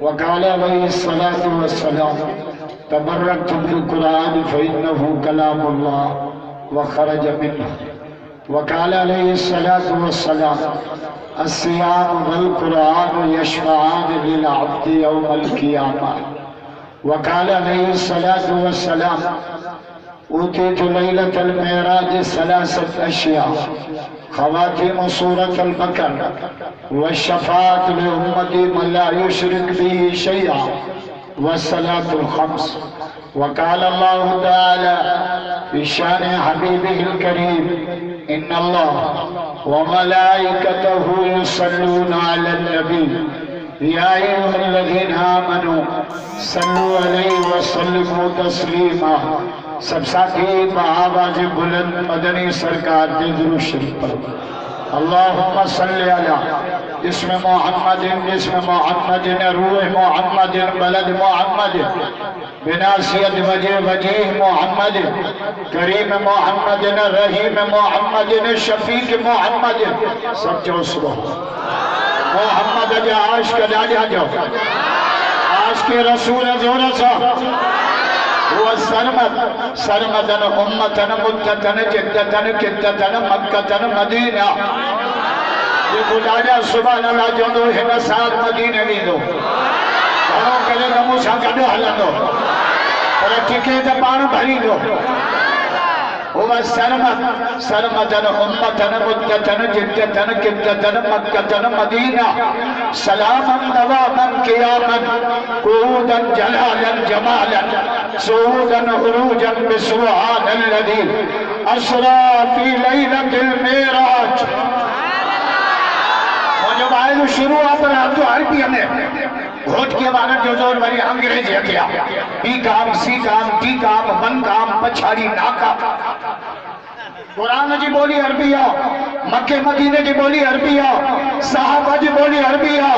वक़ाल अलैहिस्सलातु वस्सलाम तबर्रकतु bill Quran फ़इन्नहु कलामुल्लाह व खरज मिन्हु। वक़ाल अलैहिस्सलातु वस्सलाम अस्सियाम वल कुरान यशफ़अन लिल अब्दि यौमल क़ियामह। वक़ाल अलैहिस्सलातु वस्सलाम ऊतीतु लैलतल मेराज सलासत अशिया ख़वातीम सूरतल बकर व शफ़ाअत लि उम्मती मन ला युशरिक बिही शैअ व सलातुल खम्स। वक़ाल अल्लाहु तआला फ़ी शान हबीबिहिल करीम इन्नल्लाह व मलाइकतहु युसल्लूना अलन नबी या अय्युहल्लज़ीना आमनू सल्लु अलैहि व सल्लिमू तस्लीमा। सब साथी बआवाज़ बुलंद मदनी सरकार के दुरूद शरीफ पढ़ो। अल्लाहुम्मा सल्लि अला इस्म मुहम्मदिन जिस्म मुहम्मदिन रूह मुहम्मदिन बलद मुहम्मदिन बिनासियत वजह वजीह मुहम्मदिन करीम मुहम्मदिन रहीम मुहम्मदिन शफीक मुहम्मदिन। सब जो सुबह मोहम्मद जा आशिक डालिया जो आशिक रसूल जोर सा वो सरमद सरमदन उम्मतन मुद्दतन जिद्दतन किद्दतन मक्कतन मदीना। ये बुलाया सुबह अल्लाह जो दो हिन साल मदीने वेंदो घणो करे त मूंसां गॾु हलंदो पर टिकेट पाण भरींदो। हुआ सरमद सरमदन उम्मतन मुद्दतन जिद्दतन किद्दतन मक्कतन मदीना। सलामन दवामन क़ियामन क़ुऊदन जलालन जमालन सुऊदन उरूजन बिसुब्हानल्लज़ी असरा फ़ी लैलतिल मेराज। मुझे बाइल शुरू अपना तो अरबी में घोट के वाला जो जोर वाली अंग्रेजी किया बी काम सी काम टी काम वन काम पछाड़ी नाका। कुरान जी बोली अरबी है, मक्के मदीने की बोली अरबी है, सहाबा जी बोली अरबी है,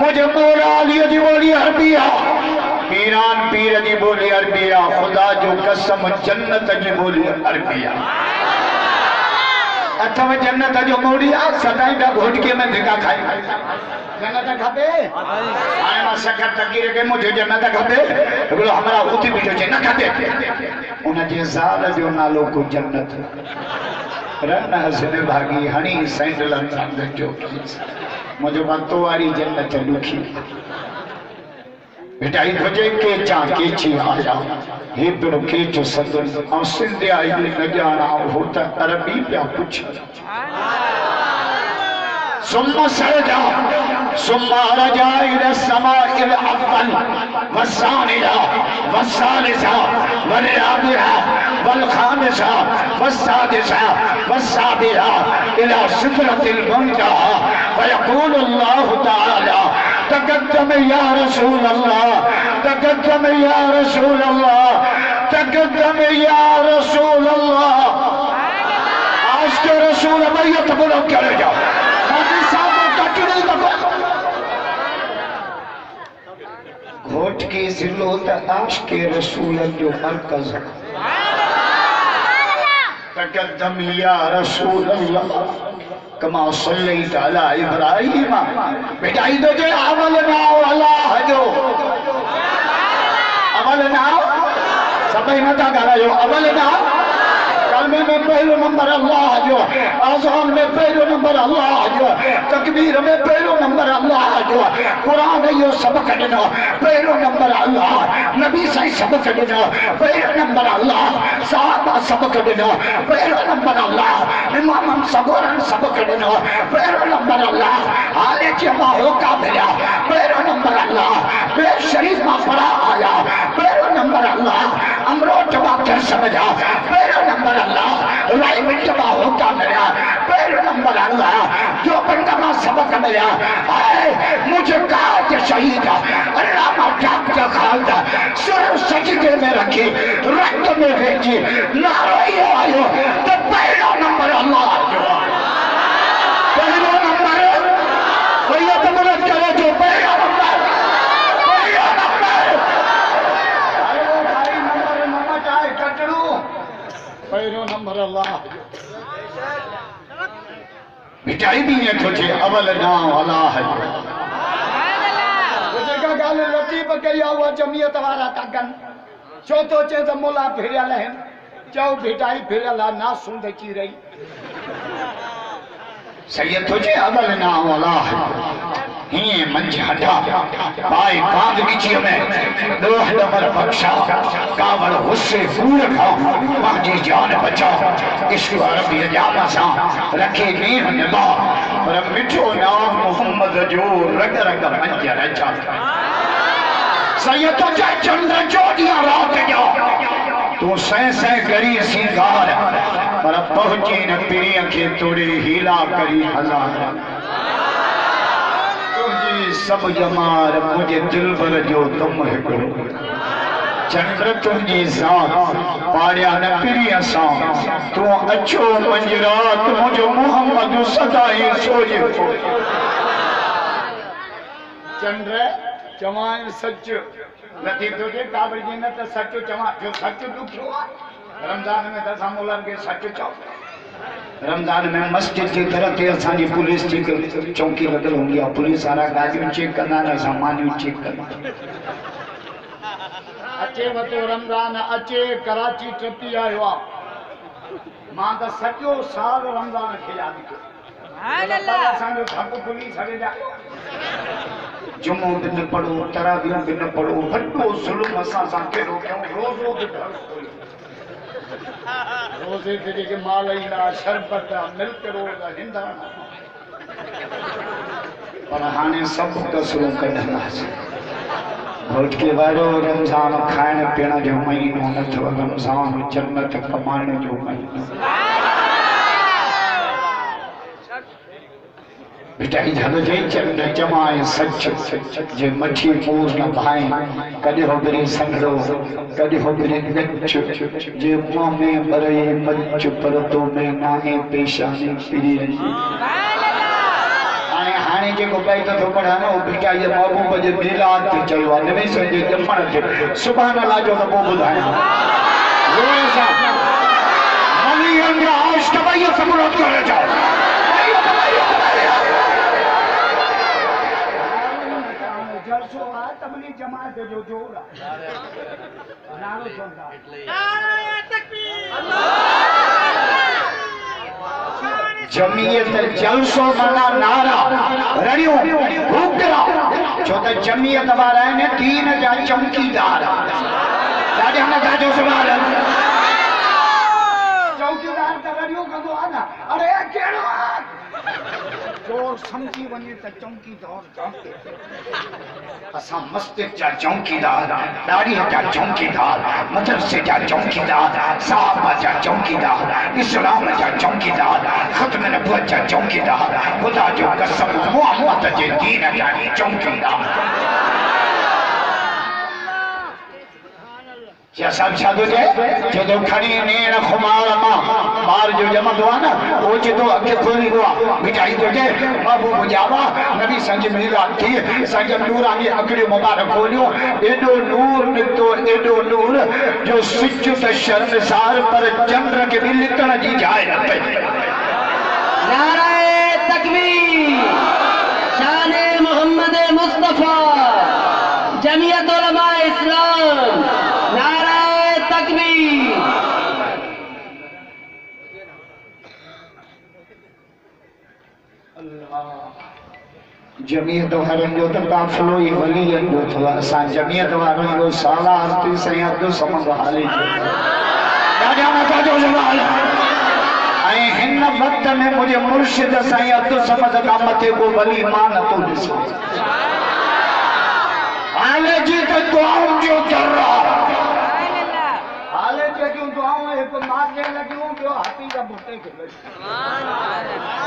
मुझे मौला अली जी बोली अरबी है, पीरान पीर जी बोली अरबी है, खुदा जो कसम जन्नत जी बोली अरबी है। अथव जन्नत जो मोड़िया सदाई दा घोटके में धिका खाई जन्नत खपे हाणे मां सकर तकीर के मुझे जन्नत खपे बोलो हमरा उती बिठो जे न खपे उन जे ज़ाल जो नालो को जन्नत रन हसन भागी हणी सैंडल संग जो मुझे वक्तो वारी जन्नत लुखी बेटाई खोजे के चा के छी आया हे बिनो के जो सदन और सिंधे आई न जाना होता अरबी पे पूछ सुम्मा सरजा सुम्मा रजा इला समाइल अव्वल वसानिया वसालिसा वराबिहा वलखामिसा वसादिसा वसाबिहा इला सिदरतिल मुंतहा वयक़ूल अल्लाहु तआला तक़द्दम या रसूल अल्लाह तक़द्दम या रसूल अल्लाह तक़द्दम या रसूल अल्लाह। आज के रसूल मैयत बोलो करे जाओ घोट की जिलो आश के रसूल जो मरकज तक़द्दम या रसूल अल्लाह कमा सल्लैत अला इब्राहीम। बेटाई दो जे अवल नाओ अल्लाह जो अवल नाओ सभई मता ॻाल्हायो अवल नाओ कलमे में पहलो नंबर अल्लाह जो आज़ान में पहलो नंबर अल्लाह जो तकबीर में पहलो नंबर अल्लाह जो कुरान यो सबक ॾिनो पहलो नंबर अल्लाह नबी साईं सबक ॾिनो पहलो नंबर अल्लाह सहाबा सबक ॾिनो पहलो नंबर अल्लाह इमाम सगोरन सबक ॾिनो पहलो नंबर अल्लाह हाले जमा होका मिलिया पहलो नंबर अल्लाह बे शरीफ मां पढ़ा आया पहलो नंबर अल्लाह अमरो जवाब कर समझा पहलो नंबर अल्लाह राय में जमा होका मिला पहलो नंबर अल्लाह जो बंदा सबक मिला मुझे कहा कि शहीद अल्लाह डॉक्टर खालदा सुर सजदे में रखी रक्त में भेजी नाराई आयो तो पहला नंबर अल्लाह जो पहला नंबर भैया तो मदद करे जो पहला नंबर पहिरों नंबर अल्लाह मिटाई दी है तुझे अवल नाम अल्लाह है तुझे का गाल लतीफ कया हुआ जमियत वाला तगन चौथो चे त मोला फिरल है चौ भिटाई फिरल ना सुंद की रही सैयद तुझे अवल नाम अल्लाह है ही मंच हटा पाए बांध नीचे में दोह नंबर बख्शा कावड़ हुस्से फूल खाओ माजी जान बचाओ इश्क अरबी जामा सा रखे नीह निभा पर मिठो नाम मोहम्मद जो रग रग मंच रचा सैयद तुझे चंद्र जोड़ियां रात जा तू सह करी सिंगार पर पहुंची न पीरिया के तोड़े हीला करी हजार सब जमार मुझे दिल भर जो तुम हिकड़ो चंद्र तुझी जात पाड़िया न पिरिया सा तू अच्छो मंजरात मुझो मोहम्मद सदाई सोजे चंद्र चवाए सच लतीफ तुझे काबड़ जी ने तो सच चवा जो सच दुखियो रमजान में दसा मोलन के सच चो रमजान में मस्जिद की तरफ से असानी पुलिस की चौकी लॻल हूंदी आहे पुलिस वारा गाड़ियूं चेक कंदा न सामानियूं चेक कंदा अचे वतो रमजान अचे कराची ट्रिपी आयो आहे मां त सॼो साल रमजान खे यादि कयो असांजो धप पुलिस हले जा जुमो बि न पढ़ो तरावियूं बि न पढ़ो वॾो ज़ुल्म असां सां कहिड़ो कयूं रोज़ो बि रोज़े ते जेके माल ईंदा शरबत मिल्क रोल हिंदाणा पर हाणे सभु कसरूं कढंदासीं घोट के वारो रमज़ान खाइण पीअण जो महीनो न थियो रमज़ान जन्नत कमाइण जो महीनो मिटाई झल जे चंड जमाए सच जे मठी मूर न भाए कॾहिं हो बिरी संगड़ो कॾहिं हो बिरी नच जे मुंह में बरे मच परदो में नाहे पेशानी फिरी रही हाणे जेको पई तो पढ़ानो मिटाई जे महबूब जे मिलाद ते चयो आहे नबी सन जे जमण ते सुभान अल्लाह जो त पोइ ॿुधायां रोए सा मनी अंदर आश तबैयो सबूत करे जाओ तबली जमात जो जोर नारो चवंदा नारे तकबीर जमीयत जलसो माना नारा रड़ियो भूकरा छो त जमीयत वारा आहिनि दीन जा चौकीदार ॾाढे हुन जा जो सवाल चौकीदार त रड़ियो कंदो आहे न अरे कहिड़ो जोर समझी वञे त चौकीदार जाते असां मस्जिद जा चौकीदार दाढ़ी जा चौकीदार मदरसे जा चौकीदार साहब जा चौकीदार इस्लाम जा चौकीदार खत्म नबूवत जा चौकीदार खुदा जो कसम मोहम्मद जे दीन जा चौकीदार या सब छादो जे जो खड़ी नेण खुमार मां बार जो जमदो आहे न ओ जो अख खोली गो मिठाई तो जे बाबू बुझावा नबी संज मिला थी संज नूरानी अखड़ी मुबारक खोलियो एडो नूर निकतो एडो नूर जो सिच त शर्मसार पर चंद्र के भी लिकण जी जाए न पे नारे तकबीर शान मोहम्मद मुस्तफा जमीयत उलमा इस्लाम नारे तकबीर जमीयत वारनि जो त काफ़िलो ई वलीअनि जो अथव असां जमीयत वारनि जो सालार थी साईं अब्दुल समद हाली ॾाढा मथा जो सवाल ऐं हिन वक़्त में मुंहिंजे मुर्शिद साईं अब्दुल समद खां मथे को वली मां नथो ॾिसां हाले जी त दुआउनि जो दर हाले जूं दुआऊं हिकु मागे लॻियूं ॿियो हाथी जा बूटे खे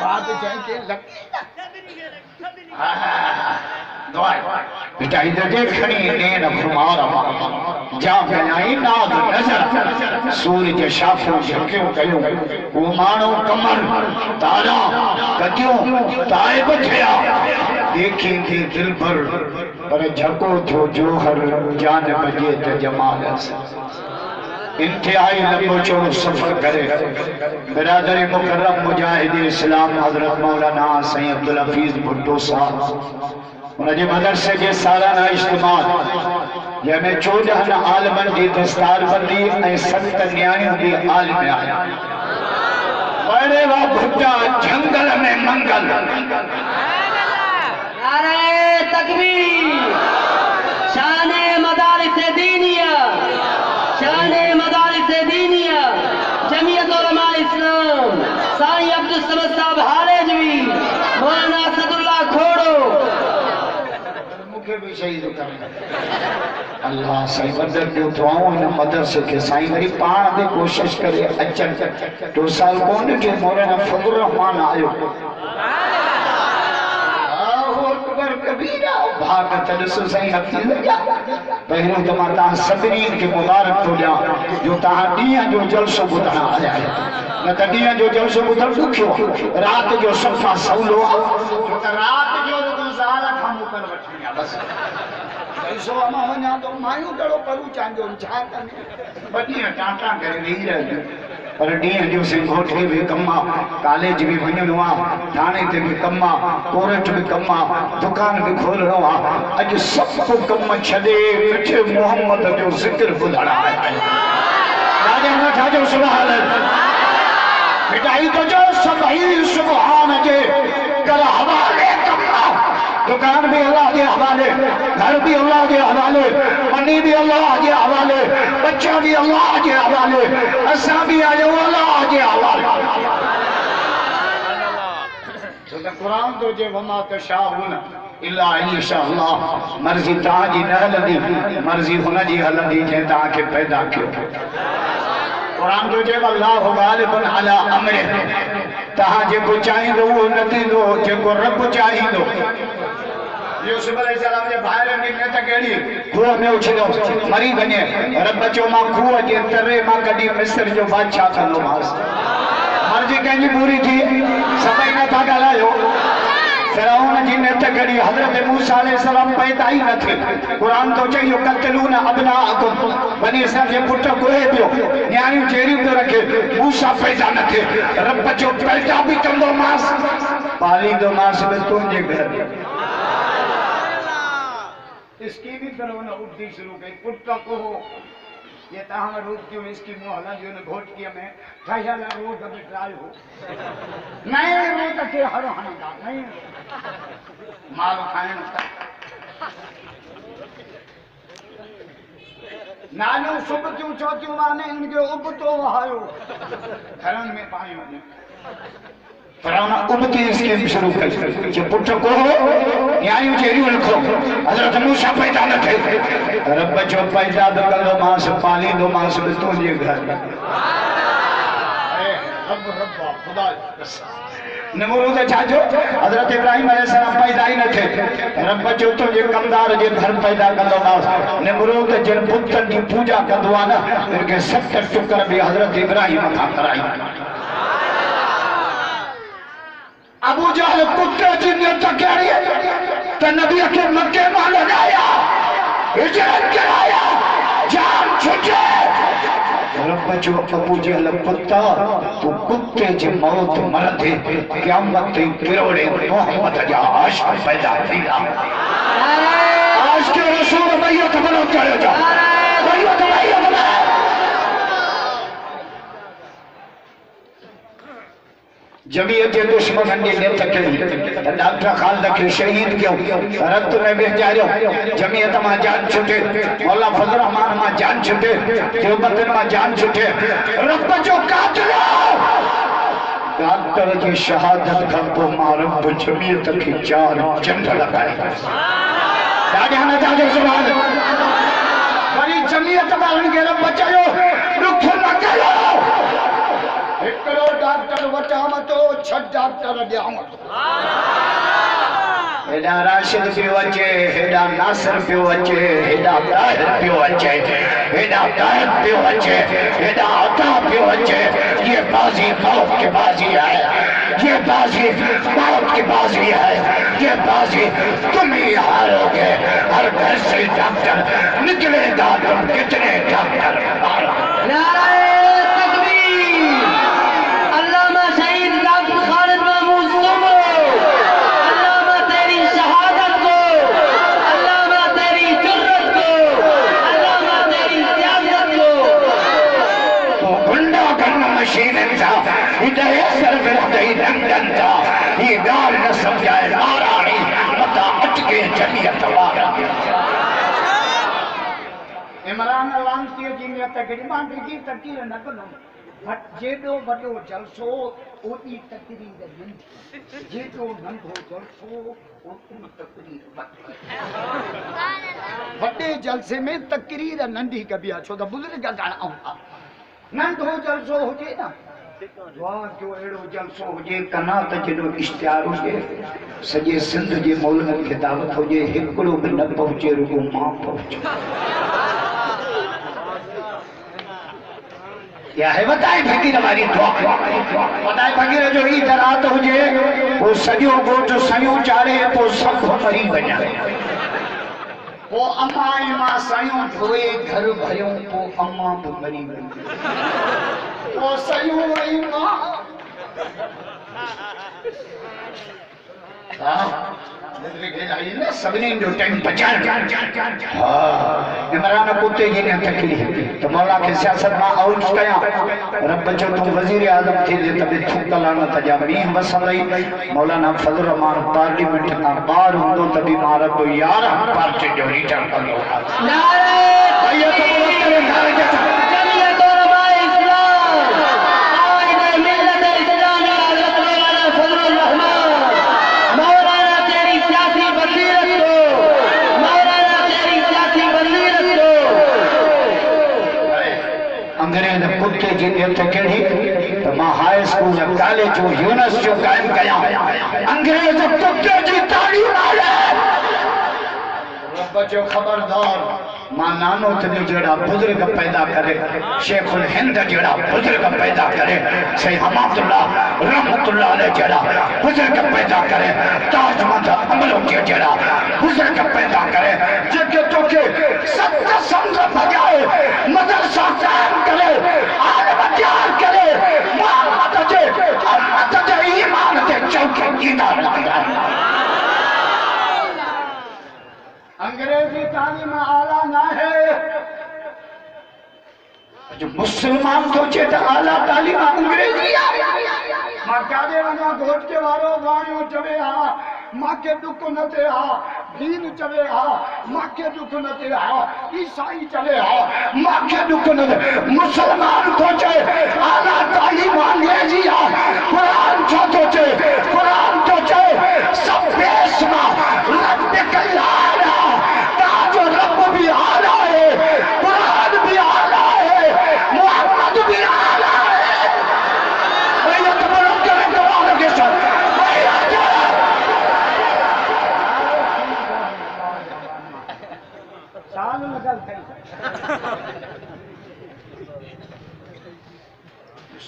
बात जंहिंखे मिठाई दे खणी नेन खुमार जा कयाई नाद नजर सूरज शाफो झकियो कयो वो मानो कमर तारा कटियो ताइब थिया देखी थी दिल भर पर झको थो जोहर जान बजे त जमाल इंतहाई लंबो चौड़ो सफर करे बिरादरी मुकर्रम मुजाहिद इस्लाम हजरत मौलाना सैयद अब्दुल हफीज भुट्टो साहब उनके मदरसे के सालाना इज्तिमा जंहिंमें 14 आलमन की दस्तारबंदी ऐं 7 न्याणियों की आलिम आया बड़े वा भुट्टा जंगल में मंगल नारे तकबीर शाने मदारिस दीनिया शाने मदारिस दीनिया जमीयत उलमा इस्लाम साईं अब्दुल समद साहब हालेजवी मौलाना असदुल्लाह खोड़ो मुखे भी शहीद कर अल्लाह साईं मदद जो दुआओं इन मदरसे के साईं वरी पाण भी कोशिश करे अचन 2 साल कोन के मौलाना फजल रहमान आयो कबीरा भाग तदसो सही हकीम जा पहिरों तो मां ता सदरीन के मुबारक तो जा जो ता दिया जो जलसो बुधना आया न त दिया जो जलसो बुधन दुखियो रात जो सफा सौलो जो त रात जो गुजारा खामो कर वठिया बस जलसो अमा वना तो मायू कड़ो करू चांजो छा कने बदिया टाटा करे वेही रहे पर ॾींहं जो सिंह घोटे भी कम आहे कॉलेज भी वञणो आहे थाणे ते भी कम आहे कोर्ट भी कम आहे दुकान भी खोलणो आहे अॼु सभु कम छॾे मिठे मोहम्मद जो ज़िक्र ॿुधणु आहे राजा न ठाजो सुभान मिटाई तो जो सभई सुभान जे कर हवाले कम दुकान भी अल्लाह के हवाले घर भी अल्लाह के हवाले मनी भी अल्लाह के हवाले बच्चा भी अल्लाह के हवाले असा भी आयो अल्लाह के हवाले तो कुरान तो जे वमा तशाउन इल्ला इंशाअल्लाह मर्जी ताजी न हलंदी मर्जी हुन जी हलंदी जे ता के पैदा कियो कुरान जो जे अल्लाह गालिबुन अला अमरे तहा जे को चाहिदो वो न थींदो जे को रब चाहिदो यूसुफ अलैहिस्सलाम जे भाइर निकने त केड़ी खूह में उछलो मरी वने रब चो मां खूह जे तरे मां कडी मिस्र जो बादशाह कंदो मास मर्जी कंजी पूरी थी सभई न था गालायो फिरौन जी ने त केड़ी हजरत मूसा अलैहिस्सलाम पैदा ही न थे कुरान तो चयो कतलून अबनाअकुम बनी इसराइल जे पुट कोए पियो न्याणी चेरी पे रखे मूसा पैदा न थे रब जो पैदा भी कंदो मास पाली दो मास में तुझे घर इसकी भी फिरौन उठती शुरू की पुट्टा को ये ताहम रोज क्यों इसकी मोहल्ला जो ने घोट किया में ठायाला रोज अभी ट्राई हो नहीं रोज के हर हनगा नहीं माल खाने नालो सुब क्यों चौथियों माने इनके उब तो आयो घरन में पानी वने फिरौन उबती स्कीम शुरू कर जो पुट को न्याय चेरी रखो हजरत मूसा पैदा न थे रब जो पैदा दो मास पाली दो मास में तुझे घर रब रब खुदा नमरूद चाचो हजरत इब्राहिम अलैहिस्सलाम पैदा ही न थे रब जो तुझे कमदार जे घर पैदा कंदो मास नमरूद जिन पुत्रन की पूजा कंदो आ न इनके 70 टुकर भी हजरत इब्राहिम का कराई अबू जहल कुत्ते जिन्ने तकड़ी तो नबी के मक्के में लगाया हिजरत कराया जान छुटे रब जो अबू जहल कुत्ता तो कुत्ते जी मौत मरदे क़यामत ते किरोड़े मोहम्मद जा आशिक पैदा थींदा आज के रसूल बैयत बनो करे जा बैयत जमीयत के दुश्मन ने तकड़ी डॉक्टर खालिद के शहीद क्यों रक्त में बेचारो जमीयत में जान छुटे मौला फजल रहमान में जान छुटे देवबंद में जान छुटे रब जो कातिल डॉक्टर की शहादत का को मारब जमीयत की 4 जंग लगाए दादा ने दादा सुभान बड़ी जमीयत वालन के रब बचायो दुख न करो एकड़ो डॉक्टर वटाम तो 6 डॉक्टर ॾियाम हेॾा राशिद पियो अचे हेॾा नासिर पियो अचे हेॾा ताहिर पियो अचे हेॾा ताहिर पियो अचे हेॾा अता पियो अचे ये बाजी मौत की बाजी है ये बाजी मौत की बाजी है ये बाजी तुम ही हारोगे हर घर से डॉक्टर निकलेगा तुम कितने डॉक्टर हिदाये सर विरहदई लंदन था ये गाल न समझाए नाराणी मता अटके जमियत वारा इमरान अलांसी जी ने तकरीबन की तकरीर न कनो बट जेडो बड़ो जलसो ओदी तकरीर नंढी जेडो नंढो जलसो ओदी तकरीर वड्डे जलसे में तकरीर नंढी कबी छो त बुजुर्ग गाना आउंदा नंढो जलसो हुजे ना वाह जो एड़ो जलसो हुजे कना त जेडो इश्तिहार हुजे सजे सिंध जे मौलवी खे दावत हुजे हिकड़ो भी न पहुचे रुगो मां पहुचे या है बताए फकीर हमारी दुआ बताए फकीर जो ही रात हुजे वो सजो गोट सयूं चारे तो सब मरी वञा वो अम्मा मां सयूं धोए घर भरियो वो अम्मा भी मरी वञी वो सयूं वई मां सभिनी जो टाइम बचान इमरान कुत्ते जी ने तकलीफ तो मौला के सियासत में आउट कया रब जो तू वजीर आजम थे जे तबे थुक लानत जा मींह वसंदई मौलाना फजल रहमान पार्लियामेंट का बाहर हुंदो तबी मार तो यार पार्टी जो रिटर्न कंदो नारे भैया तो बोल करे नारे जमियत उलमा इस्लाम कायदे मिल्लत इस्लाम हजरत मौलाना फजल रहमान मौलाना तेरी सियासी बसीरत को मौलाना तेरी सियासी बसीरत को अंग्रेज कुत्ते जी ने केड़ी तो मां हाई स्कूल कॉलेज जो यूनिवर्सिटी जो कायम कया अंग्रेज कुत्ते जी ताड़ी मारे बच्चों खबरदार मां नानो थे जड़ा बुजुर्ग पैदा करे शेखुल हिंद जड़ा बुजुर्ग पैदा करे सही हमादुल्लाह रहमतुल्लाह अलैह जड़ा बुजुर्ग पैदा करे ताजमहल अमलों के जड़ा बुजुर्ग पैदा करे जेके तोके सत्य समझ बजाए मदरसा कायम करे आलिम तैयार करे मोहम्मद जे उम्मत जे ईमान ते चौके ईदा लगा अंग्रेजी तालीम आला ना है जो मुसलमान सोचे तो आला तालीम अंग्रेजी मां कादे वना घोट के वारो वाणियो चवे हा मां के दुख न थे हा दीन चवे हा मां के दुख न थे हा ईसाई चवे हा मां के दुख न थे मुसलमान सोचे आला तालीम अंग्रेजी हा कुरान सोचे कुरान सोचे सब बेसमा रब कल्ला ताजो रब भी आला है कुरान भी आला है मोहम्मद भी आला है भैया तुम्हारा क्या दवाओं के साथ भैया साल लगल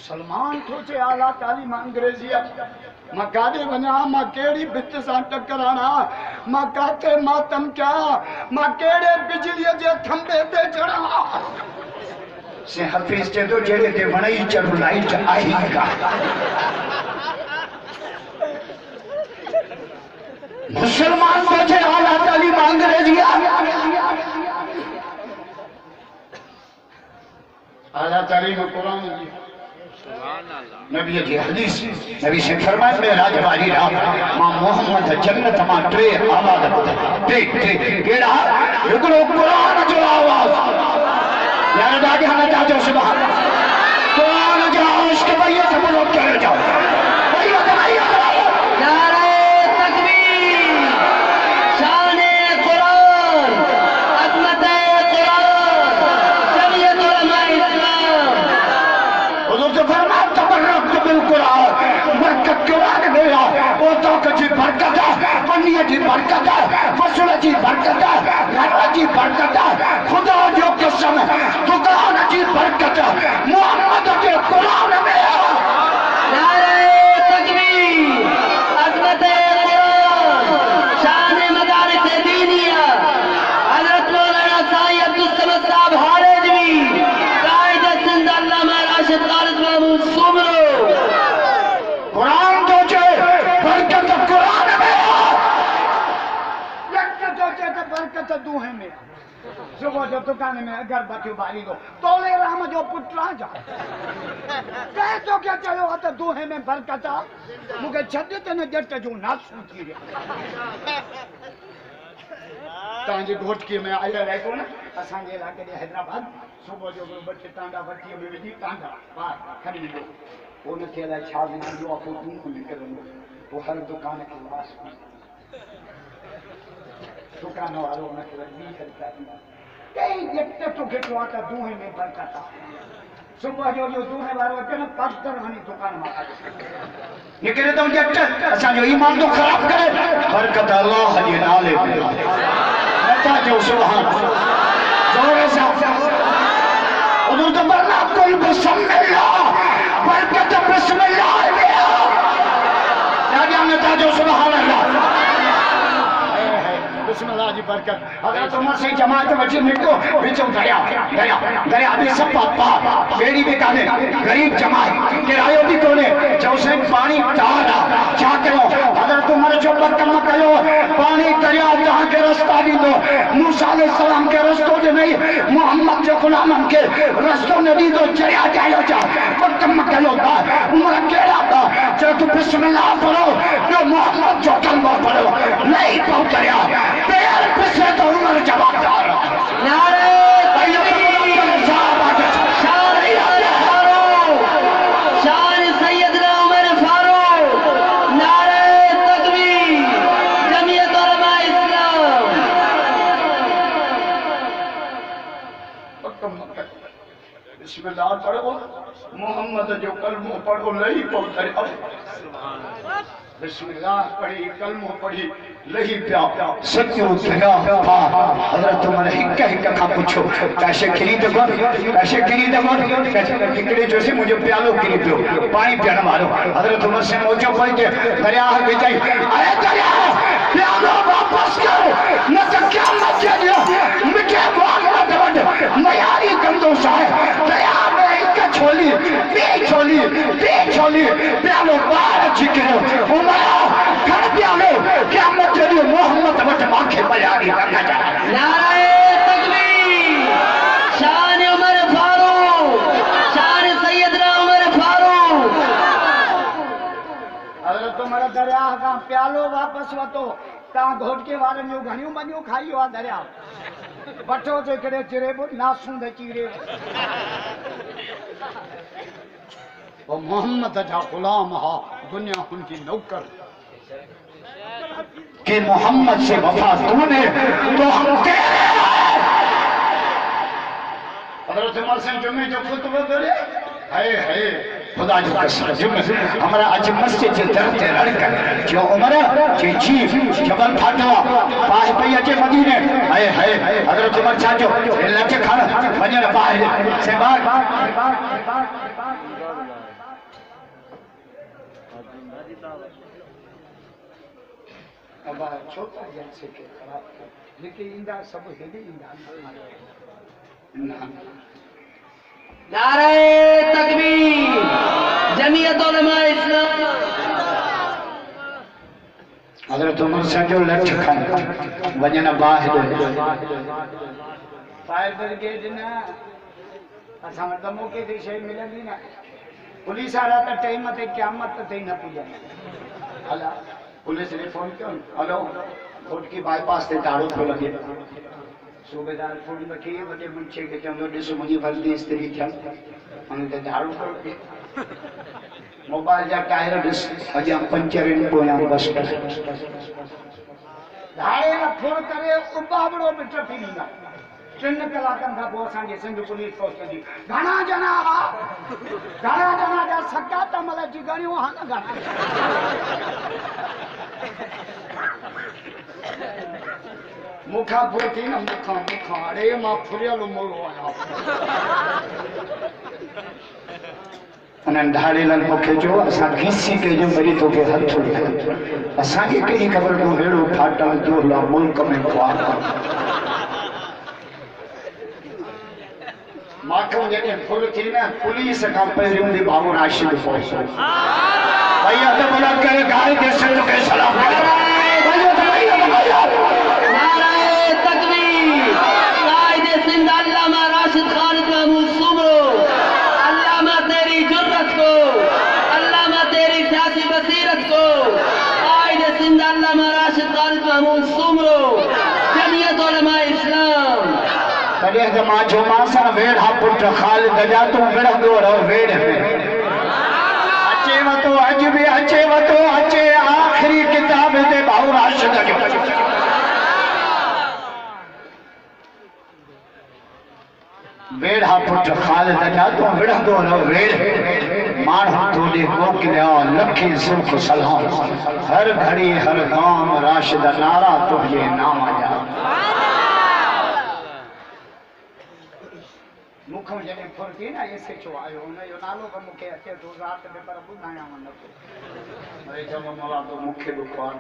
सलमान सोचे आला तालीम अंग्रेजी मां कादे वना मां केड़ी बित सां टकराना मां काथे मातम क्या मां केड़े बिजली जे थंबे ते चढ़ा से हफीज जे तो जेड़े ते वणई चढ़ लाइट आई का मुसलमान सोचे आला तालीम अंग्रेजी आला तालीम कुरान जी नबी की हदीस नबी से फरमाया मैं राजवारी रात मां मोहम्मद जन्नत मां ट्रे आवाज ट्रे केड़ा हिकड़ो कुरान जो आवाज यार दागे हमें जाजो सुभान कुरान जो इश्क भैया सब लोग करे जाओ भैया नारे तकबीर शाने कुरान अज़मत कुरान जमियत उलमा इस्लाम हुजूर से फरमाया तबर्रक बिल कुरान बरकत कुरान मेरा ओ तो की बरकत है पन्नी की बरकत है फसूल की बरकत है घर की बरकत है खुदा जो कसम दुकान की बरकत है मोहम्मद के कुरान में नारे तकबीर अज़मत कुरान शान मदारिस दीनिया हजरत मौलाना साईं अब्दुल समद साहब हारेजवी कायद सिंध अल्लामा राशिद खालिद महमूद सुमरो कुरान तो जे बरकत कुरान में बरकत दूहे में सुबह जो दुकान में अगरबत्ती बारी दो तोले राम जो पुटरा जा कहे तो क्या चलो तो दूहे में बरकता मुझे छदे ते न जट जो ना सूची रे तांजे घोटकी में आया रहे को ना असांजे इलाके दे हैदराबाद सुबह जो बच्चे टांडा बट्टी में विधी टांडा बाहर खड़ी दो उन के ला छा ना जो आपको तुम निकलनो वो हर दुकान के पास दुकान वालों ने भी करता दिया कई जट्टे तो गेटो आता दूहे में बरकता सुबह जो दूहे वालों के ना पत्थर हनी दुकान में आ निकले तो जट्टे असा जो ईमान तो खराब करे बरकत अल्लाह जी नाले बता जो सुभान जोरे से उधर तो बरना कोई बिस्मिल्लाह बरकत बिस्मिल्लाह या ने जो सुभान अल्लाह बिस्मिल्लाह जी बरकत अगर तुम से जमात बच्चे निकलो बिचो दरिया दरिया दरिया अभी सब पापा बेड़ी भी काने गरीब जमात किरायो भी कोने जो से पानी तारा क्या करो अगर तुम्हारे जो बदकम कयो पानी दरिया जहां के रास्ता दी दो मूसा अलैहि सलाम के रास्तों जे नहीं मोहम्मद जो गुलामन के रास्तों ने दी दो दरिया जायो जा बदकम कयो दा उमर केड़ा दा जो तू बिस्मिल्लाह पढ़ो जो मोहम्मद जो कलमा पढ़ो नहीं पहुंचया पैर पिछले तो उमर जवाबदार नारे शान सैयदना उमर फारूक नारे तकबीर जमीयत उलमा इस्लाम बिस्मिल्लाह पढ़ो मोहम्मद जो कलमो पढ़ो नहीं पहुंचया बिस्मिल्लाह पढ़ी कलमो पढ़ी लही प्या सच्चो दया पा हजरत उमर हिक्का हिक्का का पूछो कैसे खिली तो हिकड़े जो से मुझे प्यालो खिली पियो पानी पियाना मारो हजरत उमर से मोजो पड़ के दरिया में जाई अरे दरिया प्यालो वापस करो न तो क्या मत दियो मिठे बाग में दबड़ मयारी गंदो साए दरिया में हिक्का छोली प्यालो बाहर छिकरो उमर घर प्यालो क्या मत दियो मोहम्मद वट माखे बयानी करना जा नारे तकबीर शान उमर फारूक शान सैयदना उमर फारूक हजरत उमर दरिया का प्यालो वापस वतो ता घोटके वाले न्यू घणियों बनियो खाइयो आ दरिया बटो जे करे चिरे बो नासू दे चीरे वो मोहम्मद जा गुलाम हा दुनिया उनकी नौकर कि मोहम्मद से वफा तूने तो हम तेरे हज़रत उमर से जुमे जो खुतबा करे हाय हाय खुदा जो कसम जुमे हमारा आज मस्जिद जे दरते लड़कर जो उमर जे जी जबल फाटवा पाए भैया जे मदीने हाय हाय हज़रत उमर चाचो लचे खाना वजन बाहर से बाहर अब छोटा जैसे के खराब लेकिन इंदा सब हेदी इंदा नारे तकबीर जमीयत उलमा इस्लाम हजरत उमर से जो लठ खान वजन बाहर फायर ब्रिगेड ना असा मतलब मौके ते शे मिलंदी ना पुलिस वाला तो टाइम ते क़यामत ते न पुजा हला पुलिस ने फोन किया हेलो कोर्ट की बाईपास से दारू तो लगे सूबेदार फोन रखी बड़े मुंचे के चंदो दिसो मुझे वर्दी स्त्री था हमने तो दारू तो लगे मोबाइल जा टायर दिस अजा पंचर इन को यहां बस धारे ना फोन करे उबाबड़ो बिटर थींदा 3 कलाकन का पोइ असांजी सिंध पुलिस पहुचंदी घणा जना जा सका त मतलब जी गणियो हा न घणा मुखा फुरती न मुखा अरे मां फुरियल मोलो आया उन्हनि धाड़ेलनि मूंखे चयो असां घीसी के जो वरी तोखे हथ असांखे कहिड़ी ख़बर तूं अहिड़ो फाटल दोहला मुल्क में ख्वाब माखो जॾहिं फुल थी न पुलिस खां पहिरियों बि बाबू राशिद पहुतो भाई अध बुलंद करे गाय के सिंध के सलाम नारे तकबीर कायदे जमा जो मासन वेड़ा पुट खालिद जा तू विढ़ंदो रहो वेड़ में अचे वतो अज भी अचे वतो अचे आखिरी किताब दे भाऊ राशिद जो वेड़ा पुट खालिद जा तू विढ़ंदो रहो वेड़ माण्हू तोड़े मोकिलिया लखे सुख सलाम हर घड़ी हर गांव राशिद नारा तुझे नाम जा मुखम जने फुरती ना ऐसे छो आयो न यो नालो का मुखे अचे तो रात में पर बुधाया मन अरे जब मला तो मुखे दुकान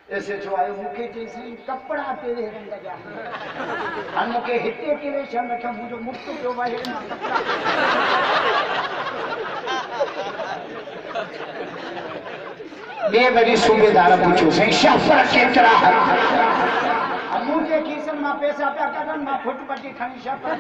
ऐसे छो आयो मुखे जैसी कपड़ा तेरे रंग जा अन मुखे हिते तेरे शम रखा मुझो मुक्त जो वाहे ना ये बड़ी सूबेदार पूछो सही शफर केतरा है मुझे किसन में पैसा पे कदन में फुटपट्टी खणी शफर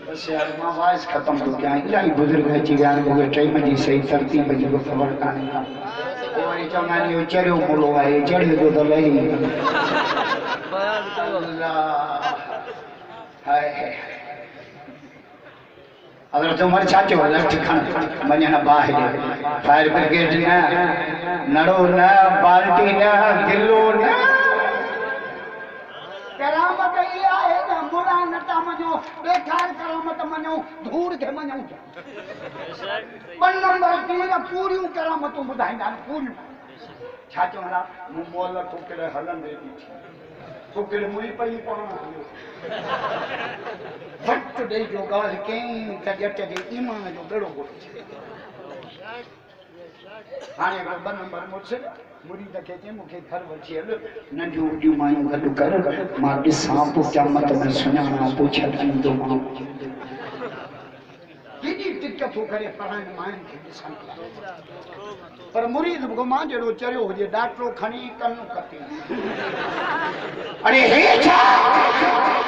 बस यार मां वाइस खत्म हो गया इलाही बुजुर्ग है यार को टाइम जी सही तरतीब जी को खबर काने का और ये चमानी चढ़ो मुलो है चढ़े तो लई अल्लाह हाय अगर तो मर चाचो लठ खण मन्ना बाहर फायर ब्रिगेड न नड़ो न बाल्टी न गिल्लो न करामत ये है ना मुरा नता मनो बेकार करामत मनो धूड़ के मनो बन नंबर 3 पूरी करामत बुधाइंदा पूरी चाचो हला मोल टुकड़े हलन दे दी टुकड़े मुई पई पाण वक्त दे जो गाल के तजट दे ईमान जो बेड़ो गोट हाने को ब नंबर मुझसे मुरीद के जे मुखे घर वचियल नंढी उडी मायू गड कर मां दिसां तो क़यामत में सुनाना पूछल इंदो मां केडी टिक तो करे पढ़ाई मायन के दिसन पर मुरीद को मां जड़ो चरियो होजे डॉक्टर खणी कन कती अरे हे छा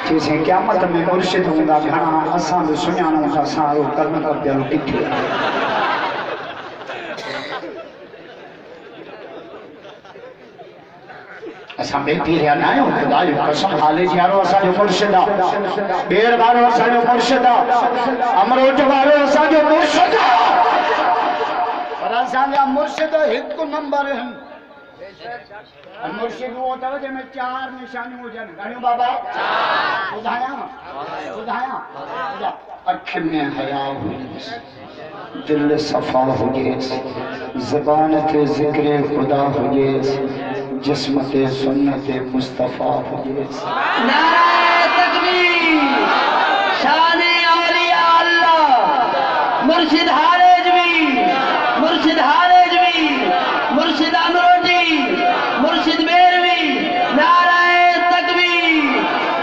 जैसे क़यामत में मुर्शिद होंदा घणा असां भी सुनाना था सारो कर्म कर दियो किथे असां बेटी रहा ना आहियूं खुदा जो कसम हाले यारो असां जो मुर्शिद आ बेर वारो असां जो मुर्शिद आ अमरोट वारो असां जो मुर्शिद आ पर असां जा मुर्शिद एक नंबर हैं मुर्शिद वो तव जे में 4 निशानियां हुजन घणियो बाबा बुधाया अख में हया हुई दिल सफा हुजे ज़बान ते जिक्र खुदा हुजे जिस्म ते सुन्नत मुस्तफा हुजे नारे तकबीर शान औलिया अल्लाह मुर्शिद हारेजवी मुर्शिद अमरोटी मुर्शिद बेरवी नारे तकबीर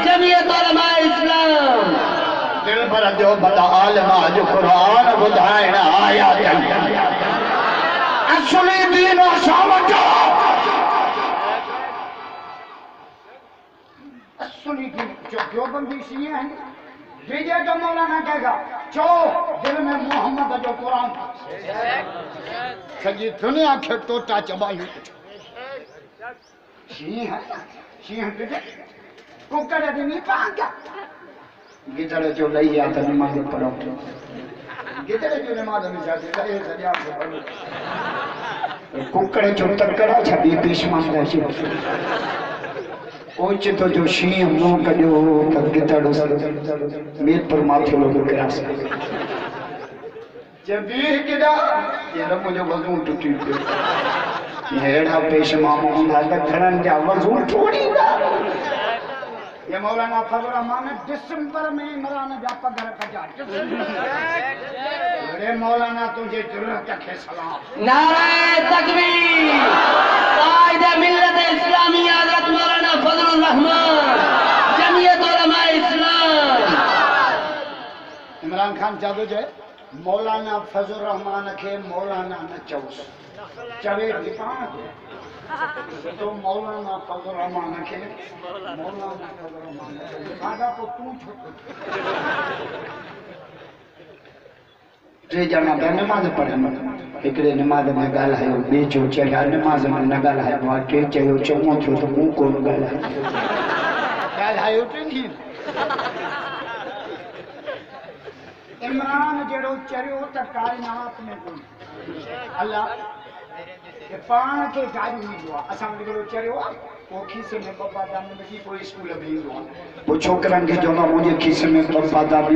जमीयत उलमा इस्लाम दिल पर जो बता आलमा जो कुरान बुधाए ना आया असली दीन समझो असली दीन जो बंदी सी है विजय तो मौलाना कहेगा चो दिल में मोहम्मद जो कुरान सजी दुनिया के टोटा चबाई सिंह विजय कुकर नहीं पाएगा गिदड़ जो लई आ त नमाज पढ़ो गिदड़ जो नमाज में जाते रहे सजा से पढ़ो कुकड़ जो तकड़ा छबी पीश मांगदा छी ओच तो जो शीं मुंह कढियो त गिदड़ मीर पर माथे लोग करास जब भी किदा ये रब जो वजू टूटी हेड़ा पेश मामो हुंदा त घणन जा वजू छोड़ींदा ये मौलाना फजल रहमान दिसंबर में इमरान जा पगर कजा अरे मौलाना तुझे जरूरत के सलाम नारे तकबीर कायद मिल्लत इस्लामी हजरत मौलाना फजल रहमान जमीयत उलमा इस्लाम इमरान खान जादू जे मौलाना फजल रहमान के मौलाना न चौस चवे दीपान तो मौलाना फजल रहमान के मौलाना फजल रहमान आगा को तू छोड़ टे ॼणा पिया नमाज़ पढ़नि हिकिड़े नमाज़ में ॻाल्हायो ॿिए जो चया नमाज़ में न ॻाल्हाइबो आहे टे चयो चङो थियो त मूं कोन ॻाल्हायो टिनि इमरान जहिड़ो चरियो त काइनात में कोन अल्लाह पाण खे गाॾी ॾींदो आहे असां हिकिड़ो चरियो आहे पोइ खीसे में ॿ बादाम विझी पोइ स्कूल में ईंदो आहे पोइ छोकिरनि खे चवंदो आहे मुंहिंजे खीसे में ॿ बादाम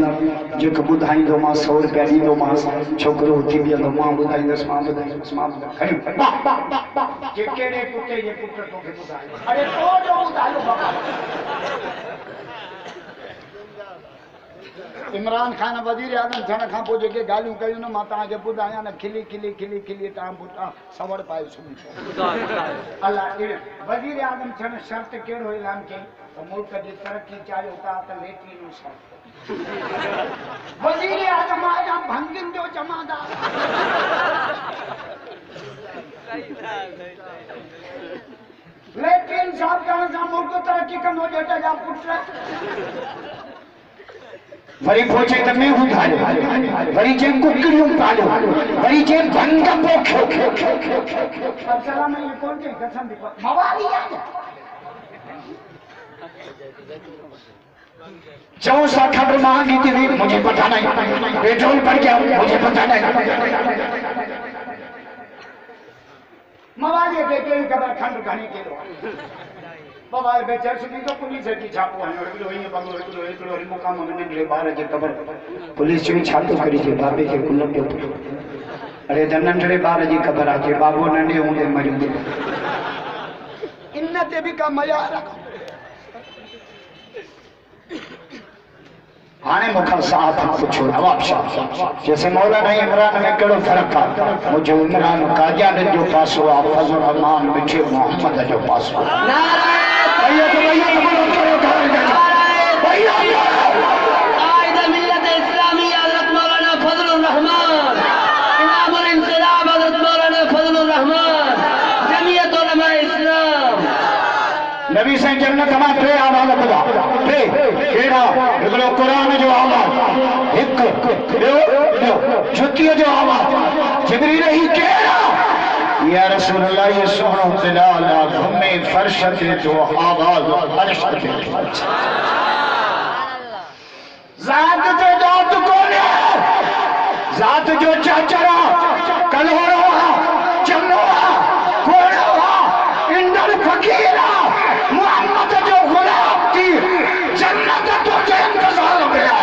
जेको ॿुधाईंदो मां 100 रुपया ॾींदोमांसि छोकिरो उथी बीहंदो मां ॿुधाईंदुसि मां ॿुधाईंदुसि कहिड़े कुते जे पुट तोखे ॿुधायो अरे तो जो ॿुधायो बाबा इमरान खान वज़ीर आज़म थियण खां पोइ जेके ॻाल्हियूं कयूं न मां तव्हांखे ॿुधायां न खिली खिली खिली खिली तव्हां पुटा सवड़ पाए सुम्ही अलाह वज़ीर आज़म थियण शर्त कहिड़ो ऐलान कयईं त मुल्क जी तरक़ी चाहियो था त लेट्रिन शर्त वज़ीर आज़म आया भंगियुनि जो जमादार लेट्रिन साफ़ करण सां मुल्क तरक़ी कंदो ॼट जा पुट वरी पहुचे त मैं हूं धारो वरी जे कुकड़ियों पालो वरी जे भंग पोखो सलाम ये कौन के कसम दी मवाली आ चौ सा खबर मांगी थी मुझे पता नहीं पेट्रोल भर गया मुझे पता नहीं मवाली के केड़ी खबर खंड घणी केलो बवाल बेचार सुनी तो पुलिस की छापो है एकलो ही बंगलो एकलो मुकाम में नंढे बार जे खबर पुलिस जी छापो करी जे बाबे के कुलम जो अरे त नंढे बार जी खबर आ जे बाबो नंढे होंदे मरी इन्नते भी का मजा हाने मुखा साथ पूछो नवाब शाह जैसे मौलाना इमरान में केड़ो फर्क आ मुझे इमरान कादियान जो पासो आ फजल रहमान मिठे मोहम्मद जो पासो भैया तो बोलो करो भैया कायद मिल्लत इस्लामी हजरत मौलाना फजलुर रहमान इमामुल इनकलाब हजरत मौलाना फजलुर रहमान जमीयत उलमा इस्लाम नबी से जन्नत में टे आवाज बुधा टे केड़ा हिकड़ो कुरान जो आवाज हिक ॿियो जुतियो जो आवाज जिब्रील ही केड़ा या रसूल अल्लाह ये सोहणो बिलाल घुमे फर्श ते जो आवाज अर्श ते ज़ात जो दात कोने ज़ात जो चाचरा कलहोरा चमोरा कोड़ा इंदर फकीरा मोहम्मद जो गुलाब की जन्नत तो जे इंतजार गया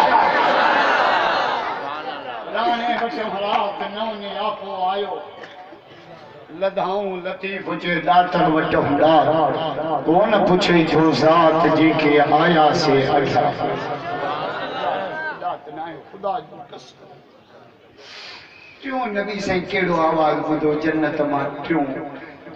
राने बचे हलात नौने आपो आयो लधाऊं लतीफ जे दातर वटो डार कोन पुछे जो ज़ात जी के आया से अठा दात ना खुदा जी कसम क्यों नबी से केड़ो आवाज बुधो जन्नत मा क्यों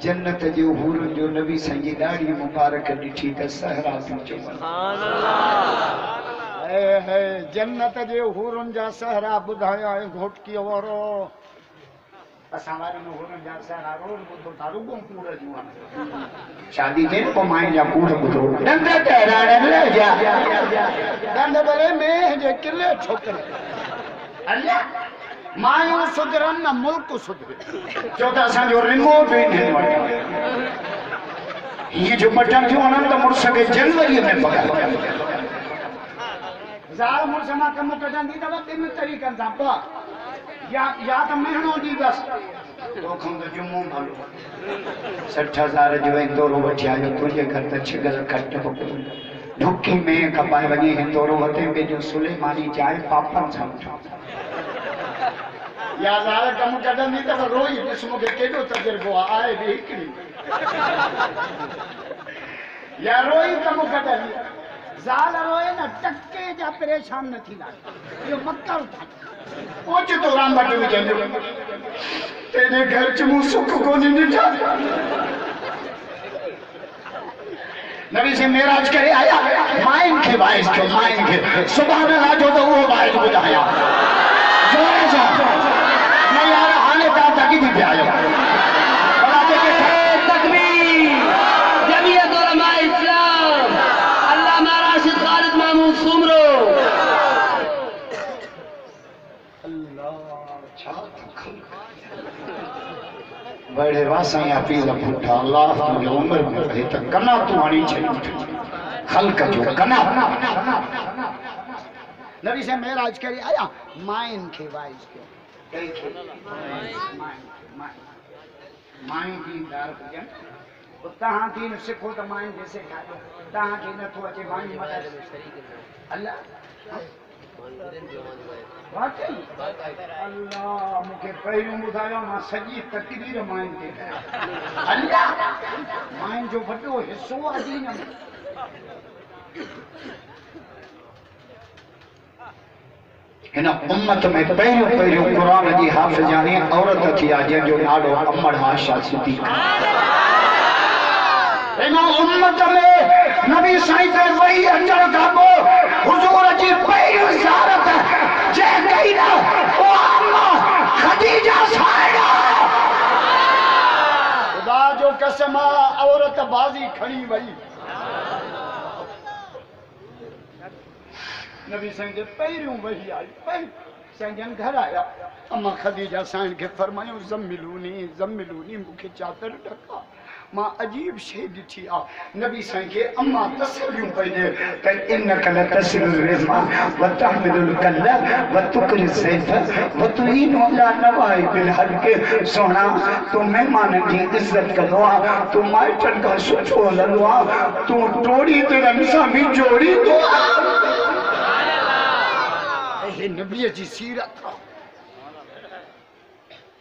जन्नत जो हूरन जो नबी से जी दाढ़ी मुबारक दिठी त सहरा थी चवन सुभान अल्लाह है जन्नत जे हूरन जा सहरा बुधाया है घोटकी वारो असावारे में होरन जा सहरा रोज बुधो तारू को पूरा जुआ शादी के को माई जा पूरा बुधो दंद तेराड़े ले जा दंद बले में जे किले छोकरे अल्लाह मायूं सुधरन न मुल्क सुधरे चौथा असां जो रिमोट भी नहीं वटा ये जो बटन जो आनंद मुर्स के जनवरी में पकड़ ज़ाल मुर्स मा कम कढंदी त ॿिन तरीक़नि सां पा या त महीनो दी बस तो खम तो जुमो भालो 60,000 जो इंदोरो वठी आयो तुझे घर त छिगल कट ढुकी में कपाए वञी इंदोरो वते में जो सुलेमानी चाय पापन समझो या ज़ाल कम कढंदी त रोई ॾिस मूंखे केॾो तजुर्बो आहे बि हिकिड़ी या रोई कम कढंदी ज़ाल रोए न टके जा परेशान न थींदा इहो मकर था ओच तो राम भट में जंदो तेरे घर च मु सुख कोनी ॾिठा नबी से मेराज करे आया माइन के वाइस के माइन के सुभान अल्लाह जो तो वो वाइस बुधाया जोरे से मैं यार हाने ता तकी थी पे आयो बड़ा के तकबीर जमीयत उलमा इस्लाम अल्लामा राशिद खालिद महमूद सुमरो अल्लाह बड़े वासा या पीर पुठा अल्लाह तुझे उम्र में रहे त कना तू आनी चाहिए खल्क जो कना नबी से मेराज करे आया माइन के वाइज के माई की दार भजन तहां तीन सिखो तो माइन जैसे खाओ तहां के न तो अचे माइन मदद अल्लाह वाकई अल्लाह मुखे पहिरियों ॿुधायो मां सॼी तकदीर माइन ते अल्लाह माइन जो वॾो हिस्सो आहे दीन में हिन उम्मत में पहिरियों कुरान जी हाफ़िज़ानी औरत थी आहे जंहिंजो नालो अमर आशा सिद्दीक़ हिन उम्मत में नबी साईं ते वही अचण खां पोइ हुज़ूर जी पहिरियों ज़ियारत जंहिं कई न उहा अम्मा ख़दीजा साहिबा खुदा जो कसम आहे औरत बाज़ी खणी वई नबी साईं जे पहिरियों वही आई साईं जन घर आया अम्मा खदीजा साईं खे फरमायो ज़म्मिलूनी मूंखे चादर ढका मां अजीब शइ ॾिठी आहे नबी साईं खे अम्मा तसलियूं पई ॾे त इनक लतसिलुल रिज़्मा व तहमिलुल कल्ल व तुकरि सैफ व तुईनु अला नवाइ बिल हक़ सोना तू महिमान जी इज़त कंदो आहे तू माइटनि खां सुठो हलंदो आहे तू टोड़ी तिरनि सां बि जोड़ींदो आहे नबीअ जी सीरत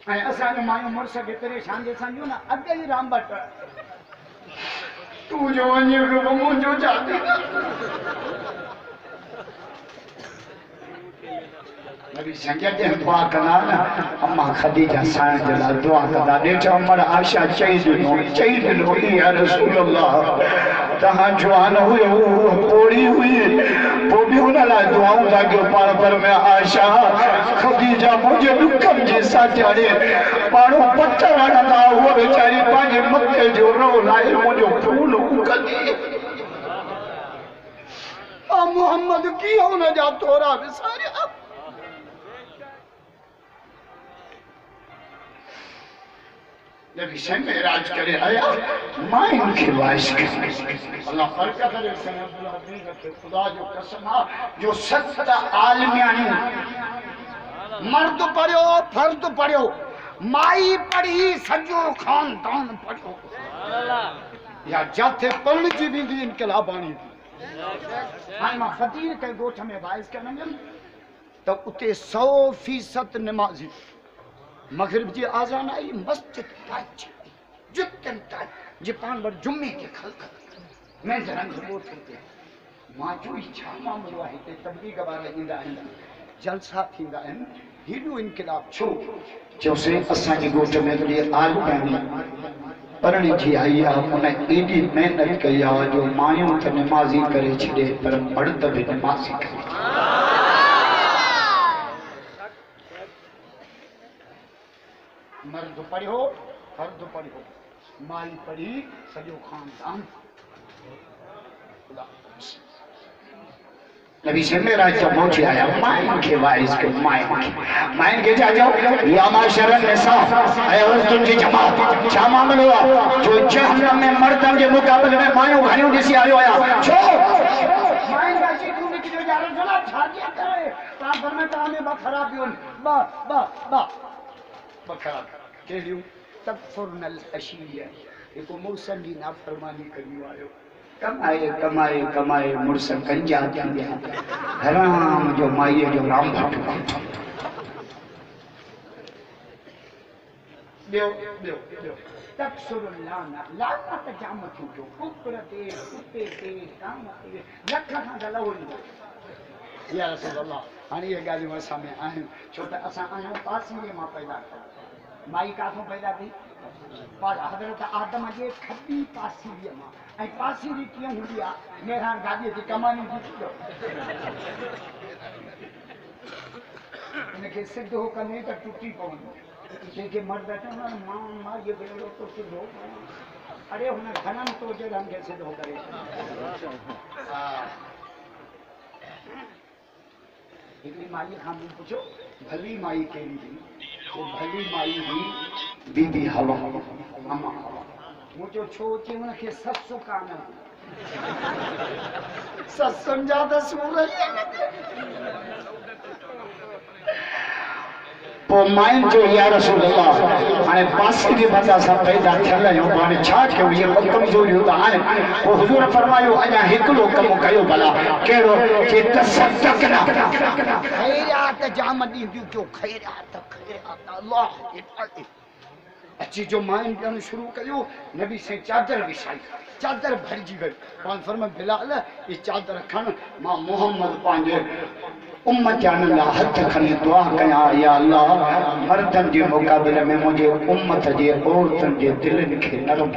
ऐं असांजो मायूं मुड़ुस खे परेशान जे सम्झो न अॻे ई रामबट तूं जो वञे मुंहिंजो छा नबी संग ते दुआ कंदा न अम्मा खदीजा साईं जे लाइ दुआ कंदा ॾेठो अमर आशा चई ॾिनो या रसूल अल्लाह तहां जवान हुयो पोड़ी हुई पोइ बि हुन लाइ दुआऊं था कयो पाण पर में आशा खदीजा मुंहिंजे दुखनि जी साचारे पाणो पत्थर हणंदा उहा वीचारी पंहिंजे मथे जो रो लाइ मुंहिंजो खून उगंदी मोहम्मद कीअं हुन जा तोरा विसारिया नबी संग राज करे आया माइन के वाइस अल्लाह फर्क करे खुदा जो कसम जो सत आलमियानी मर्द पढ़ियो फर्द पढ़ियो माई पढ़ी सॼो खानदान पढ़ियो या जाथे पढ़ण जी वेंदी इनकलाबाणी हाणे मां फ़कीर के ॻोठ में वाइस करण वयुमि त उते 100% नमाज़ी मगरिब जी आज़ान आई मस्जिद पाच जुतन ताईं जे पान वर जुमे के खल्क मैं रंग बोत करते मां जो छा मामलो आहे ते तबलीग वारा ईंदा आहिनि जलसा थींदा आहिनि हेॾो इनकलाब छो चोसे असां जे ॻोठ में वॾी आलमी पढ़ण जी आई आहे उन एॾी महिनत कई आहे जो मायूं त नमाज़ी करे छॾे पर मर्द बि नमाज़ी करे मर्द पढ़ियो फर्द पढ़ियो माई पढ़ी सॼो खानदान नबी से मेरा जब पहुंचे आया माइन के वाइस के माइन के जा जाओ या माशरन निसा ऐ औरतुन जी जमात छा मामलो आहे जो जहन्नम में मर्दन के मुकाबले में मायूं घणियूं ॾिसी आयो आया छो माइन का चीकू निकलियो यार जला छा किया करे ता घर में ता में खराबियों खराब कहिड़ियूं तकफुरनल अशीया एको मौसम जी नाफरमानी करियो आयो कमाए कमाए मुर्स कंजा थी विया हराम जो माईअ जो राम भट ॿियो तकसुरुल लाना त जाम थी पियो कुकर ते कुते ते काम ते लख खां गलवरी या रसूल अल्लाह हाणे इहे ॻाल्हियूं असां में आहिनि छो त असां आहियूं पासीरे मां पैदा कयूं माई काथों पैदा थी पर हज़रत आदम जे खॿी पासीरीअ मां ऐं पासीरी कीअं हूंदी आहे मेहरान गाॾीअ जी कमानी ॾिठो हिनखे सिधो कंदे त टुटी पवंदो जंहिंखे मर्द चवंदा आहिनि मां माईअ भेड़ो तो सिधो अरे हुन घणनि तो जे रंग खे सिधो करे हिकिड़ी माईअ खां मूं पुछियो भली माई कहिड़ी हुई वो भली माई हुई बीबी हवा अम्मा मुझे छोटी उनके ससु कान ससुन ज्यादा सूर रही है पो माइन जो या रसूल अल्लाह हाने पासे जे बंदा सा पैदा थियल आहियूं हाणे छा कयूं ये कमजोरियूं त हाणे पो हुजूर फरमायो अञा हिकिड़ो कमु कयो भला कहिड़ो कि तसद्दक़ना खैरात जाम ॾींदियूं क्यों खैरात अल्लाह अची जो माइन ॾियणु शुरू कयो नबी से चादर विछाई चादर भरजी गई पान फरमा बिलाल ये चादर खण मां मोहम्मद पंहिंजे उम्मतान ला हथ खणी दुआ कया या अल्लाह मर्दन जे मुकाबले में मुझे उम्मत जे औरतन जे दिलनि खे नरम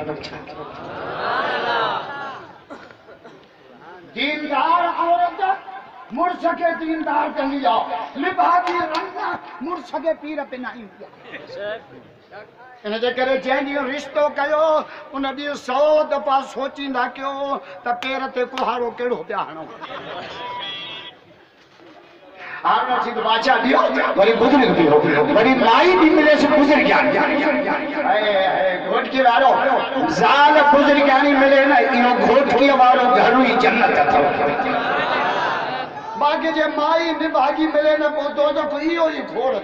दीनदार औरत मुर्स के दीनदार कंदी जाओ लिबादी रंग मुर्स के पीर पे नहीं इन जे करे जंहिं ॾींहुं रिश्तो कयो उन ॾींहुं 100 दफ़ा सोचींदा कयो त पेर ते कुहाड़ो कहिड़ो पिया हणो हारून रशीद बादशाह दियो वरी बुजुर्ग दियो वरी माई भी मिले से बुजुर्ग ज्ञान घोट के वारो ज़ाल बुजुर्ग ज्ञानी मिले ना इहो घोट के वारो घर ही जन्नत अथव बाकी जे माई निभागी मिले न पोतो तो इहो ही घोर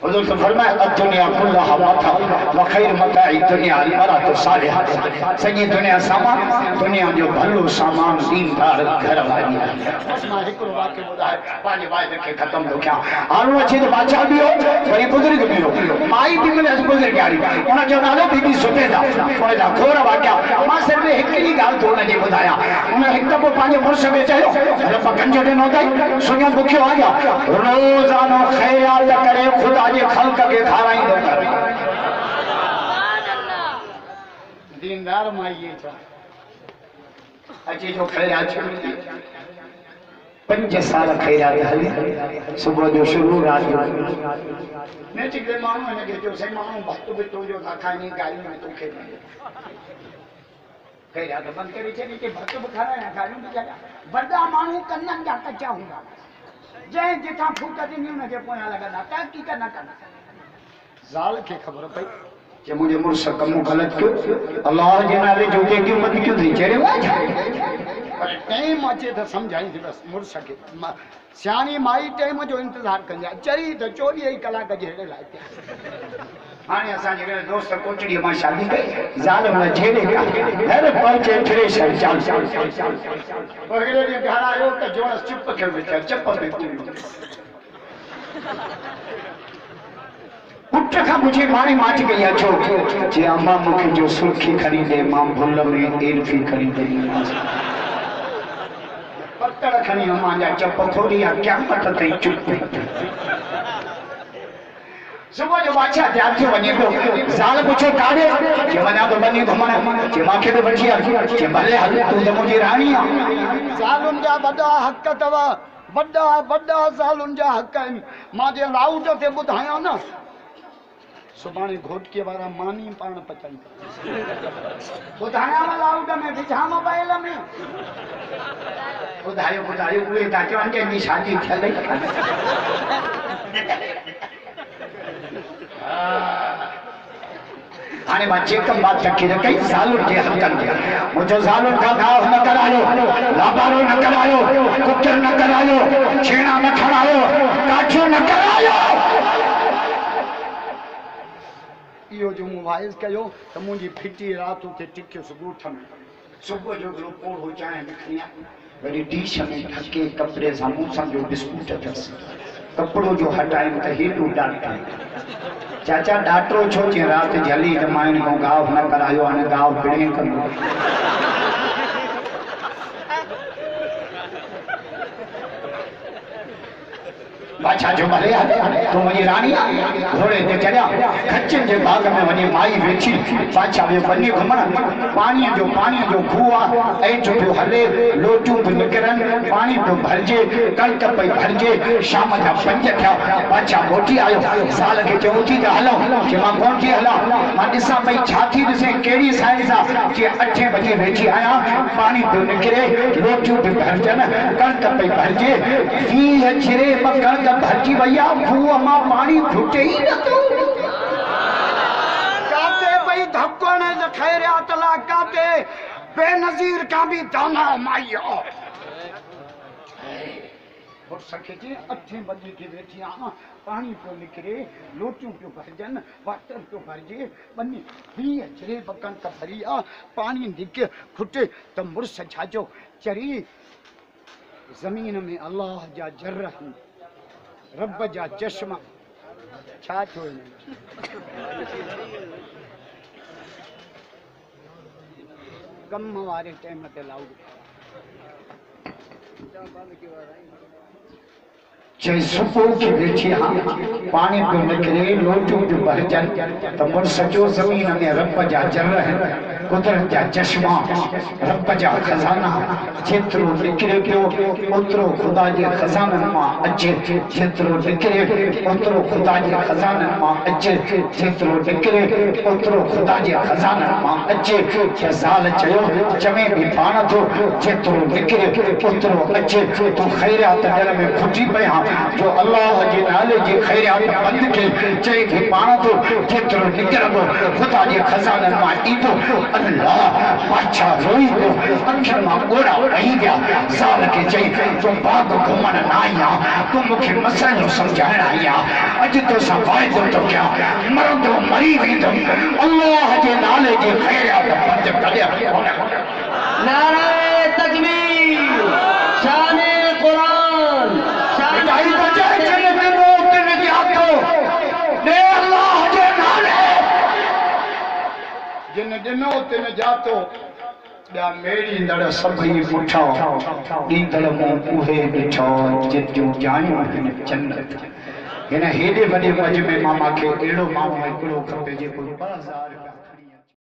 हुजूर तो फरमाया दुनिया कुल्लहा मता व खैर मताई दुनिया अल मरातु सालिहा सॼी दुनिया सामान दुनिया जो भलो सामान दीनदार घर वारी बस मां हिकिड़ो वाक्य ॿुधाए पंहिंजे वाइदे खे ख़त्म थो कयां हारून रशीद बादशाह बि हो वरी बुजुर्ग बि हो माई बि मिलियसि बुजुर्ग वारी उन जो नालो बीबी सुबेदा पोइला खोर वाक्या मां सिर्फ़ हिकिड़ी ॻाल्हि थो उनजी ॿुधायां उन हिकु दफ़ो पंहिंजे मुड़ुस खे चयो रब गंज ॾिनो अथई सुञो बुखियो आया रोज़ानो ख़ैरात करे ख़ुदा जे ख़ल्क़ खे खाराईंदो कर दीनदार माई ये छा अची जो ख़ैरात 5 साल ख़ैरात हली सुबुह जो शुरू रात जो मैं चिकले माण्हू हिनखे जो से माण्हू भक्त बि तुंहिंजो था खाइनि गालियूं में तोखे ख़ैरात बंदि करे छॾी कि भक्त बि खारायां गालियूं बि कयां वॾा माण्हू कननि जा कचा हूंदा जंहिं जिथां फूक ॾिनी हुनखे पोयां लॻंदा तहक़ीक़ न कंदा ज़ाल खे ख़बर पई कि मुझे मुर्स कमु ग़लत क्यों अल्लाह जे नाले जो क्यों मत क्यों थी चढ़े पर टाइम अचे त सम्झाईंदी बसि मुड़ुस खे सियाणी माई टाइम जो इंतज़ारु कंदी आहे चरी त 24 कलाक जहिड़े लाइ हाणे असांजे घर दोस्त कोचड़ीअ मां शादी कई ज़ाल हुन छेड़े हर पंहिंजे ठिड़े शइ चाल अॻिले ॾींहुं घर आयो त जोड़स चुप खे विचा चप में पुट खां मुझे मारी माच गई छो जे अम्मा मूंखे जो सुर्खी खरीदे मां भुल में एल्फी खरीदे पत्थर खणी अम्मा जा चप खोली या क़यामत ताईं चुप सुबह जो बादशाह तैयार थियो वञे थो ज़ाल पुछो काॾे जे वञा थो बनी घुमण जे मूंखे बि वठी हल जे भले हल तूं त मुंहिंजी राणी आहे ज़ालुनि जा वॾा हक़ अथव वॾा ज़ालुनि जा हक़ आहिनि मां जे लाउड ते ॿुधायां न सुभाणे घोटकीअ वारा मानी पाण पचाईंदा ॿुधायां लाउड में विझां मोबाइल में ॿुधायो उहे था चवनि कंहिंजी शादी थियल हाणे मां चेकम बात रखी रखी ज़ालुनि जे हक़नि ते मुंहिंजो ज़ालुनि खां गाह न करायो लाबारो न करायो कुकर न करायो छेड़ा न खणायो काठियूं न करायो इहो जो मूं वाइज़ कयो त मुंहिंजी फिटी राति उते टिकियुसि ॻोठ में सुबुह जो पोइ चांहि लिखणी आहे वरी डिश में ढके कपिड़े सां मूं सम्झो बिस्कुट अथसि कपिड़ो जो हटाइनि त हेॾो ॾाढो चाचा ॾाटो छो चई राति जली त मां हिन खां गाह न करायो हाणे गाह पिणे कंदो बादशाह जो भले तूं मुंहिंजी राणी घोड़े ते चढ़िया खचनि जे बाग में वञी माई वेठी बादशाह वियो वञी घुमण पाणीअ जो खूह आहे ऐं जो पियो हले लोटियूं बि निकिरनि पाणी पियो भरिजे कणिक पई भरिजे शाम जा 5 थिया बादशाह मोटी आयो ज़ाल खे चयो उथी त हलूं कि मां कोन थी हलां मां ॾिसां भई छा थी ॾिसे कहिड़ी साइज़ आहे कि 8 बजे वेठी आहियां पाणी पियो निकिरे लोटियूं बि भरिजनि कणिक पई भरिजे 20 छिरे कणिक भरजी भैया खूह मां पानी फुटे ही नथो काते भाई धक्को ने खैरिया तला काते बेनजीर का भी दाना माइया और सके जी 8 बजे की बैठी आ पानी पियो निकरे लोटियों पियो भरजन वाटर पियो भरजे बन्नी भी अचरे बकन का भरिया पानी निके खुटे त मुर्स छाजो चरी जमीन में अल्लाह जा जर्र रब जा चश्मा छा छो कम वारे टाइम ते लाऊ चाहे सुबह की बैठी हाँ पानी पियो निकरे लोटियों पियो भरजन त मुर्स जो जमीन में रब जा जर्र है कुदरत जा चश्मा रब जा खजाना जेतिरो निकिरे पियो ओतिरो खुदा जे खजानन मां अचे जेतिरो निकिरे ओतिरो खुदा जे खजानन मां अचे जेतिरो निकिरे ओतिरो खुदा जे खजानन मां अचे ज़ाल चयो चवे भी पाण थो जेतिरो निकिरे ओतिरो अचे तूं खैरियात दिल में फुटी पिया जो अल्लाह जे नाले जे खैरियात बंद के चई भी पाण थो जेतिरो निकिरंदो खुदा जे खजानन मां ईंदो अल्लाह बादशाह रोई पियो अखियुनि मां ॻोड़ा वही गया ज़ाल के चई तूं बाग घुमण न आई आहे तूं मूंखे मसइलो सम्झाइण आई आहे अॼु तोसां वाइदो थो कयां मरंदो मरी वेंदुमि अल्लाह जे नाले जे खैरियात बंदि कॾहिं नारे तकबीर शाने कुरान मिठाई बजाए चले दिनो तिन जातो दे अल्लाह जे नाले जिन दिनो तिन जातो ॾा मेरी दड़ सभई पुठा ॾींदड़ मूं उहे ॾिठो जितियूं जायूं हिन जन्नत हिन हेॾे वॾे मजमे मां मूंखे अहिड़ो माण्हू हिकिड़ो खपे जेको 2000